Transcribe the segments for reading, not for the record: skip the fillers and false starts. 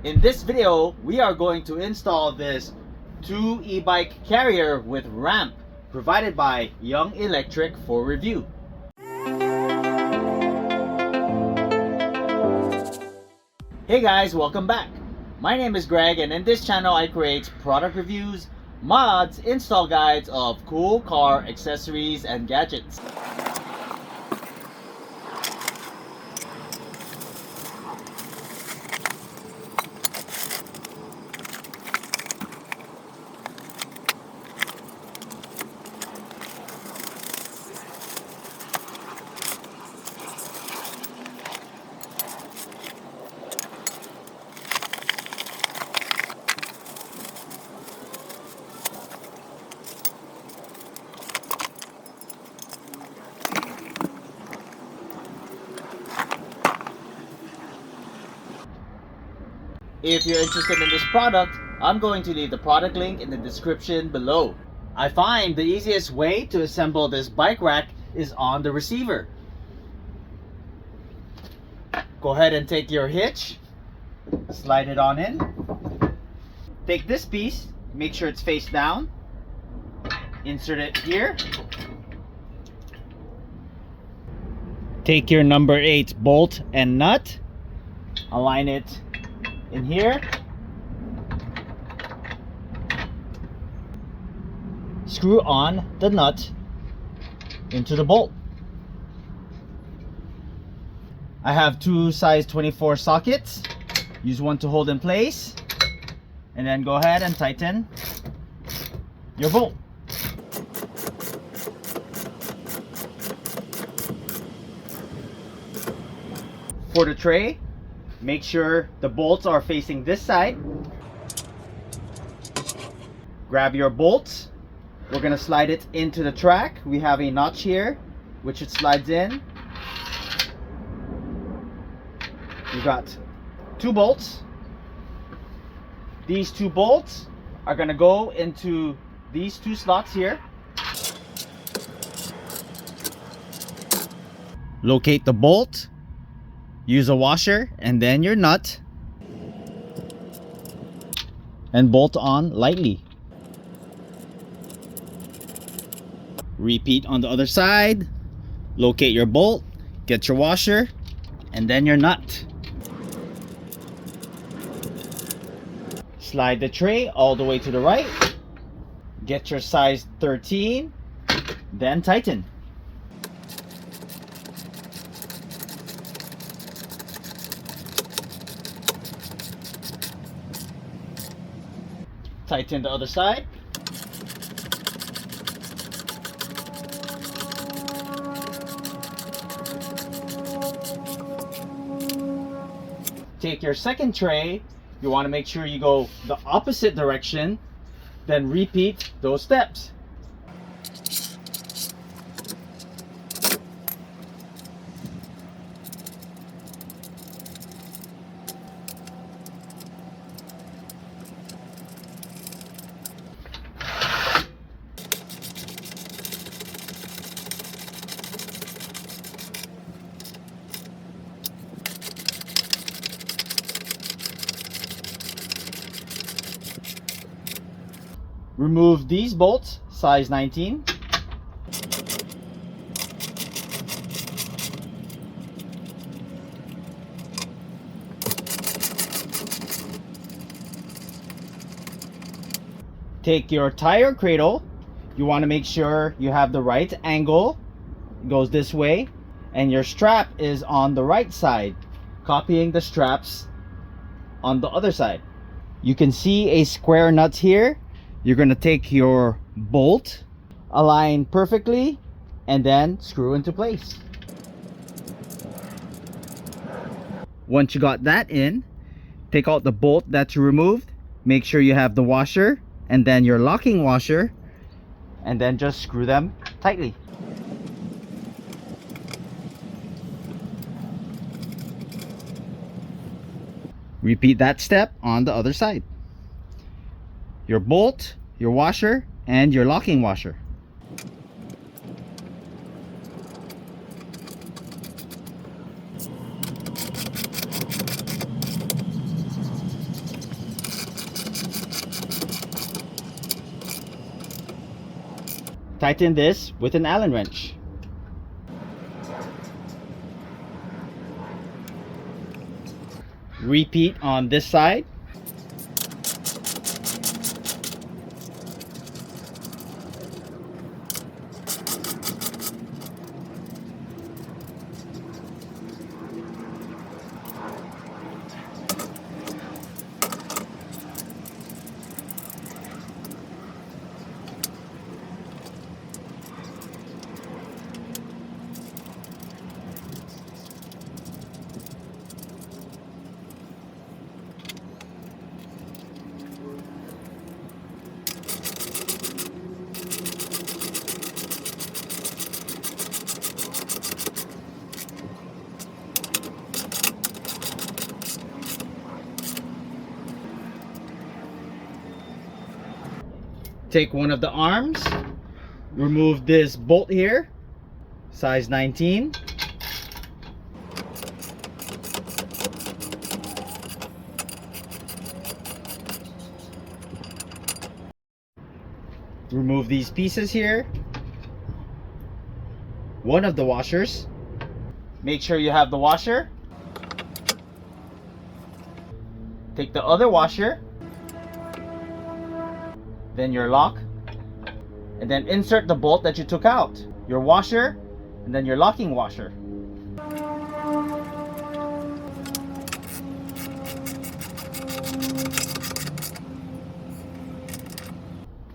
In this video, we are going to install this 2 e-bike carrier with ramp provided by Young Electric for review. Hey guys, welcome back. My name is Greg, and in this channel I create product reviews, mods, install guides of cool car accessories and gadgets. If you're interested in this product, I'm going to leave the product link in the description below. I find the easiest way to assemble this bike rack is on the receiver. Go ahead and take your hitch, slide it on in. Take this piece, make sure it's face down, insert it here. Take your number 8 bolt and nut, align it in here. Screw on the nut into the bolt. I have 2 size 24 sockets. Use one to hold in place, and then go ahead and tighten your bolt. For the tray, make sure the bolts are facing this side. Grab your bolts. We're gonna slide it into the track. We have a notch here, which it slides in. We've got 2 bolts. These 2 bolts are gonna go into these 2 slots here. Locate the bolt. Use a washer and then your nut, and bolt on lightly. Repeat on the other side. Locate your bolt, get your washer, and then your nut. Slide the tray all the way to the right. Get your size 13, then tighten. Tighten the other side. Take your second tray. You want to make sure you go the opposite direction, then repeat those steps. Remove these bolts, size 19. Take your tire cradle. You want to make sure you have the right angle. It goes this way, and your strap is on the right side, copying the straps on the other side. You can see a square nut here. You're going to take your bolt, align perfectly, and then screw into place. Once you got that in, take out the bolt that you removed. Make sure you have the washer and then your locking washer, and then just screw them tightly. Repeat that step on the other side. Your bolt, your washer, and your locking washer. Tighten this with an Allen wrench. Repeat on this side. Take one of the arms, remove this bolt here, size 19. Remove these pieces here, one of the washers. Make sure you have the washer. Take the other washer, then your lock, and then insert the bolt that you took out, your washer, and then your locking washer.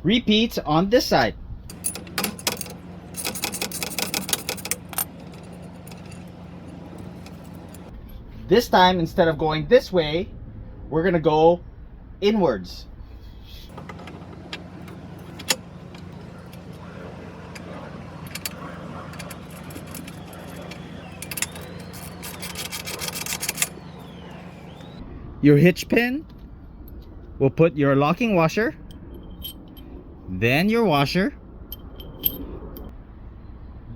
Repeat on this side. This time, instead of going this way, we're gonna go inwards. Your hitch pin will put your locking washer, then your washer,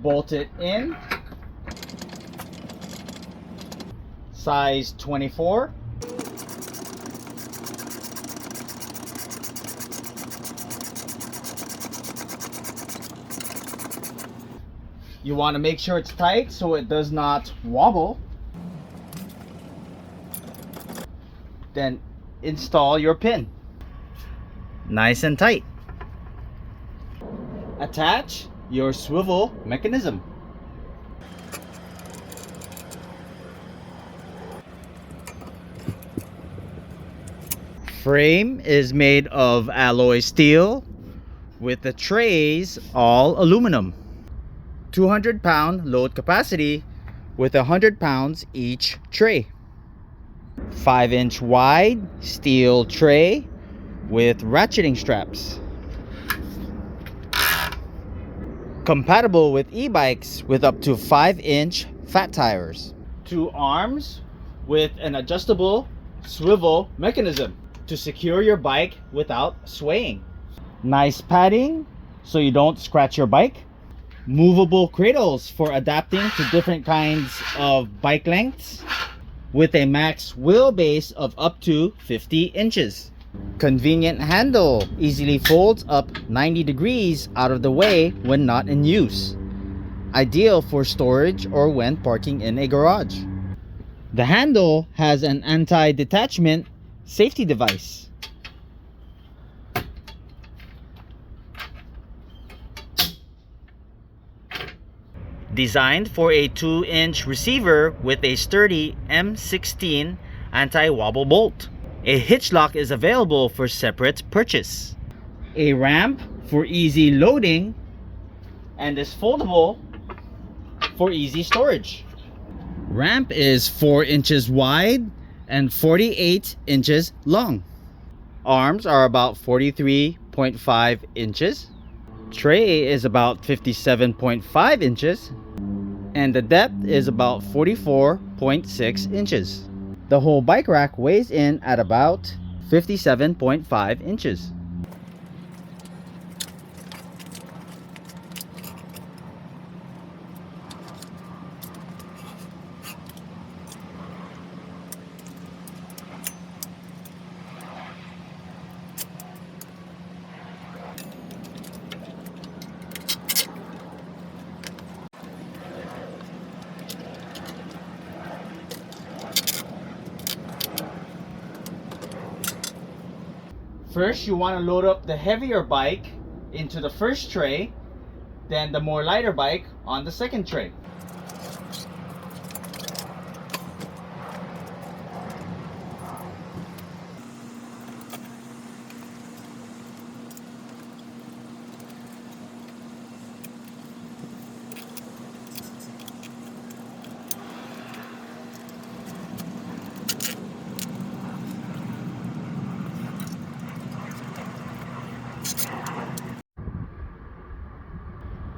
bolt it in, size 24. You want to make sure it's tight so it does not wobble. Then install your pin. Nice and tight. Attach your swivel mechanism. Frame is made of alloy steel with the trays all aluminum. 200-pound load capacity with 100 pounds each tray. 5-inch wide steel tray with ratcheting straps. Compatible with e-bikes with up to 5-inch fat tires. 2 arms with an adjustable swivel mechanism to secure your bike without swaying. Nice padding so you don't scratch your bike. Movable cradles for adapting to different kinds of bike lengths with a max wheelbase of up to 50 inches. Convenient handle easily folds up 90 degrees out of the way when not in use. Ideal for storage or when parking in a garage. The handle has an anti-detachment safety device. Designed for a 2-inch receiver with a sturdy M16 anti-wobble bolt. A hitch lock is available for separate purchase. A ramp for easy loading and is foldable for easy storage. Ramp is 4 inches wide and 48 inches long. Arms are about 43.5 inches. Tray is about 57.5 inches. And the depth is about 44.6 inches. The whole bike rack weighs in at about 57.5 inches. First, you want to load up the heavier bike into the first tray, then the more lighter bike on the second tray.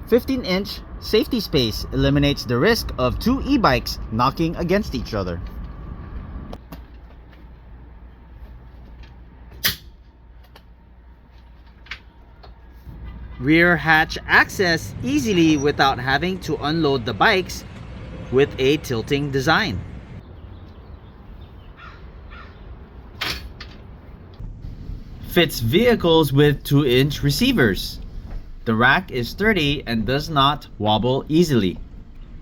"15-inch safety space eliminates the risk of two e-bikes knocking against each other." Rear hatch access easily without having to unload the bikes with a tilting design. Fits vehicles with 2-inch receivers. The rack is sturdy and does not wobble easily.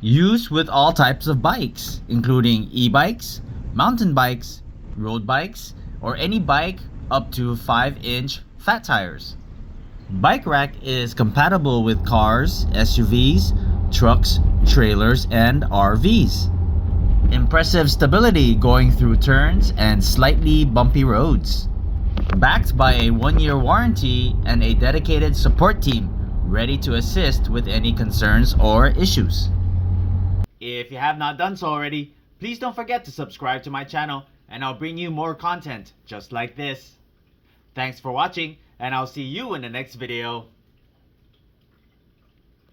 Used with all types of bikes, including e-bikes, mountain bikes, road bikes, or any bike up to 5-inch fat tires. Bike rack is compatible with cars, SUVs, trucks, trailers, and RVs. Impressive stability going through turns and slightly bumpy roads. Backed by a 1-year warranty and a dedicated support team ready to assist with any concerns or issues. If you have not done so already, please don't forget to subscribe to my channel and I'll bring you more content just like this. Thanks for watching and I'll see you in the next video.